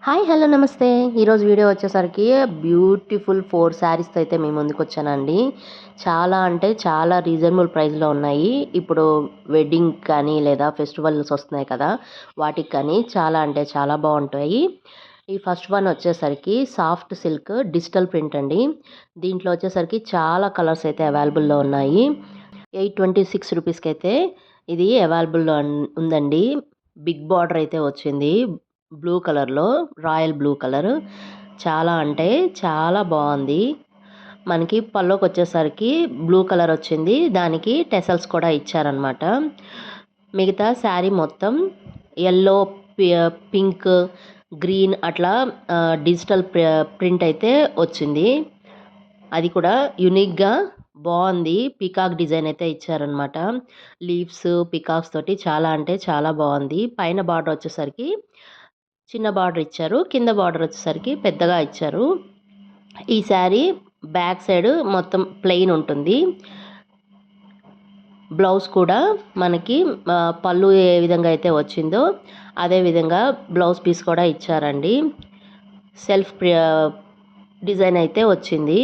Hi hello నమస్తే. ఈరోజు video వచ్చేసరికి బ్యూటిఫుల్ 4 శారీస్తో అయితే మీ ముందుకు వచ్చానండి. చాలా అంటే చాలా రీజనబుల్ ప్రైస్లో ఉన్నాయి. ఇప్పుడు వెడ్డింగ్ కానీ లేదా ఫెస్టివల్స్ వస్తున్నాయి కదా, వాటికి కానీ చాలా అంటే చాలా బాగుంటాయి. ఈ ఫస్ట్ వన్ వచ్చేసరికి సాఫ్ట్ సిల్క్ డిజిటల్ ప్రింట్ అండి. దీంట్లో వచ్చేసరికి చాలా కలర్స్ అయితే అవైలబుల్లో ఉన్నాయి. 826 రూపీస్కి అయితే ఇది అవైలబుల్లో ఉందండి. బిగ్ బార్డర్ అయితే వచ్చింది బ్లూ కలర్లో, రాయల్ బ్లూ కలర్. చాలా అంటే చాలా బాగుంది. మనకి పల్లోకి వచ్చేసరికి బ్లూ కలర్ వచ్చింది, దానికి టెసల్స్ కూడా ఇచ్చారనమాట. మిగతా శారీ మొత్తం ఎల్లో, పింక్, గ్రీన్ అట్లా డిజిటల్ ప్రింట్ అయితే వచ్చింది. అది కూడా యూనిక్గా బాగుంది. పీకాక్ డిజైన్ అయితే ఇచ్చారనమాట. లీవ్స్, పీకాక్స్ తోటి చాలా అంటే చాలా బాగుంది. పైన బార్డర్ వచ్చేసరికి చిన్న బార్డర్ ఇచ్చారు, కింద బార్డర్ వచ్చేసరికి పెద్దగా ఇచ్చారు. ఈ శారీ బ్యాక్ సైడ్ మొత్తం ప్లెయిన్ ఉంటుంది. బ్లౌజ్ కూడా మనకి పళ్ళు ఏ విధంగా అయితే వచ్చిందో అదే విధంగా బ్లౌజ్ పీస్ కూడా ఇచ్చారండి. సెల్ఫ్ డిజైన్ అయితే వచ్చింది.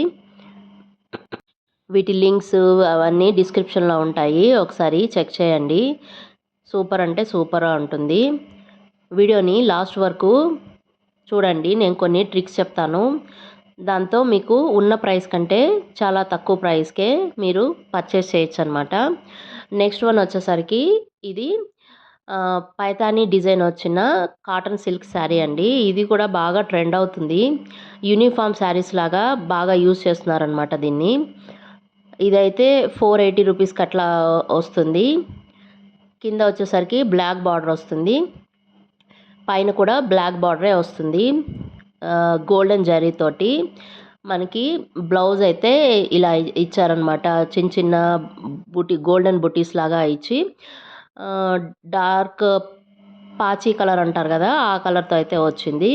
వీటి లింక్స్ అవన్నీ డిస్క్రిప్షన్లో ఉంటాయి, ఒకసారి చెక్ చేయండి. సూపర్ అంటే సూపర్గా ఉంటుంది. వీడియోని లాస్ట్ వరకు చూడండి, నేను కొన్ని ట్రిక్స్ చెప్తాను. దాంతో మీకు ఉన్న ప్రైస్ కంటే చాలా తక్కువ ప్రైస్కే మీరు పర్చేస్ చేయొచ్చు అనమాట. నెక్స్ట్ వన్ వచ్చేసరికి ఇది పైతానీ డిజైన్ వచ్చిన కాటన్ సిల్క్ శారీ అండి. ఇది కూడా బాగా ట్రెండ్ అవుతుంది. యూనిఫామ్ శారీస్ లాగా బాగా యూజ్ చేస్తున్నారనమాట దీన్ని. ఇదైతే 480 రూపీస్కి అట్లా వస్తుంది. కింద వచ్చేసరికి బ్లాక్ బార్డర్ వస్తుంది, పైన కూడా బ్లాక్ బార్డరే వస్తుంది. గోల్డెన్ జరీతోటి మనకి బ్లౌజ్ అయితే ఇలా ఇచ్చారనమాట. చిన్న చిన్న గోల్డెన్ బుటీస్ లాగా ఇచ్చి డార్క్ పాచీ కలర్ అంటారు కదా, ఆ కలర్తో అయితే వచ్చింది.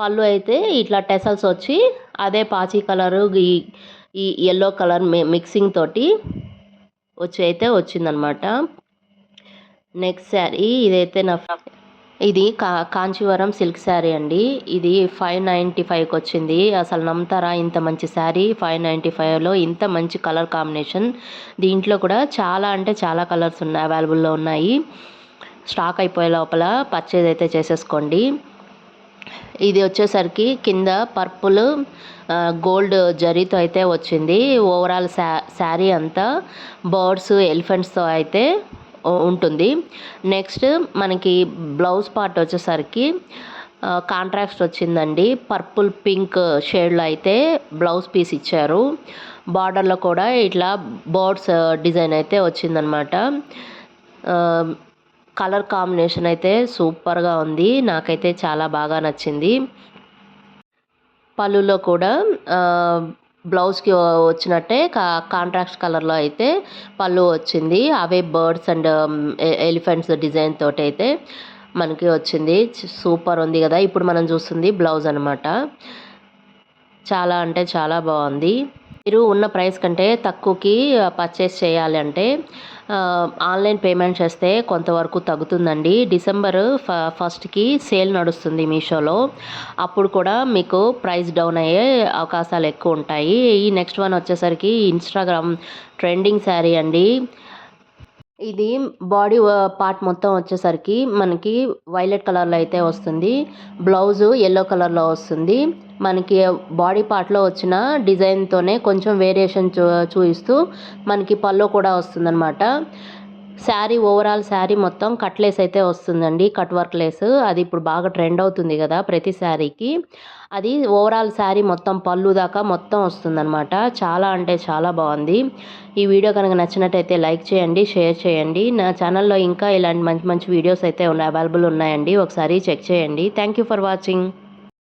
పళ్ళు అయితే ఇట్లా టెసల్స్ వచ్చి అదే పాచీ కలరు ఈ ఎల్లో కలర్ మిక్సింగ్ తోటి వచ్చి అయితే వచ్చిందనమాట. నెక్స్ట్ శారీ ఇదైతే ఇది కాంచీవరం సిల్క్ శారీ అండి. ఇది 595కి వచ్చింది. అసలు నమ్ముతారా, ఇంత మంచి శారీ 595లో ఇంత మంచి కలర్ కాంబినేషన్. దీంట్లో కూడా చాలా అంటే చాలా కలర్స్ అవైలబుల్లో ఉన్నాయి. స్టాక్ అయిపోయే లోపల పర్చేజ్ అయితే చేసేసుకోండి. ఇది వచ్చేసరికి కింద పర్పుల్ గోల్డ్ జరీతో అయితే వచ్చింది. ఓవరాల్ శారీ అంతా బర్డ్స్, ఎలిఫెంట్స్తో అయితే ఉంటుంది. నెక్స్ట్ మనకి బ్లౌజ్ పార్ట్ వచ్చేసరికి కాంట్రాస్ట్ వచ్చిందండి. పర్పుల్ పింక్ షేడ్లో అయితే బ్లౌజ్ పీస్ ఇచ్చారు. బార్డర్లో కూడా ఇట్లా బర్డ్స్ డిజైన్ అయితే వచ్చిందనమాట. కలర్ కాంబినేషన్ అయితే సూపర్గా ఉంది, నాకైతే చాలా బాగా నచ్చింది. పళ్ళులో కూడా బ్లౌజ్కి వచ్చినట్టే కాంట్రాస్ట్ కలర్లో అయితే పళ్ళు వచ్చింది. అవే బర్డ్స్ అండ్ ఎలిఫెంట్స్ డిజైన్ తోటి అయితే మనకి వచ్చింది. సూపర్ ఉంది కదా. ఇప్పుడు మనం చూస్తుంది బ్లౌజ్ అనమాట. చాలా అంటే చాలా బాగుంది. మీరు ఉన్న ప్రైస్ కంటే తక్కువకి పర్చేస్ చేయాలి అంటే ఆన్లైన్ పేమెంట్ చేస్తే కొంతవరకు తగ్గుతుందండి. డిసెంబర్ 1కి సేల్ నడుస్తుంది మీషోలో. అప్పుడు కూడా మీకు ప్రైస్ డౌన్ అయ్యే అవకాశాలు ఎక్కువ ఉంటాయి. ఈ నెక్స్ట్ వన్ వచ్చేసరికి ఇన్స్టాగ్రామ్ ట్రెండింగ్ శారీ అండి. ఇది బాడీ పార్ట్ మొత్తం వచ్చేసరికి మనకి వైలెట్ కలర్లో అయితే వస్తుంది. బ్లౌజు ఎల్లో కలర్లో వస్తుంది. మనకి బాడీ పార్ట్లో వచ్చిన డిజైన్తోనే కొంచెం వేరియేషన్ చూపిస్తూ మనకి పళ్ళు కూడా వస్తుందన్నమాట. శారీ ఓవరాల్ శారీ మొత్తం కట్ లేస్ అయితే వస్తుందండి, కట్ వర్క్ లేస్. అది ఇప్పుడు బాగా ట్రెండ్ అవుతుంది కదా ప్రతి శారీకి. అది ఓవరాల్ శారీ మొత్తం పళ్ళు దాకా మొత్తం వస్తుందన్నమాట. చాలా అంటే చాలా బాగుంది. ఈ వీడియో కనుక నచ్చినట్టయితే లైక్ చేయండి, షేర్ చేయండి. నా ఛానల్లో ఇంకా ఇలాంటి మంచి మంచి వీడియోస్ అయితే అవైలబుల్ ఉన్నాయండి, ఒకసారి చెక్ చేయండి. Thank you for watching.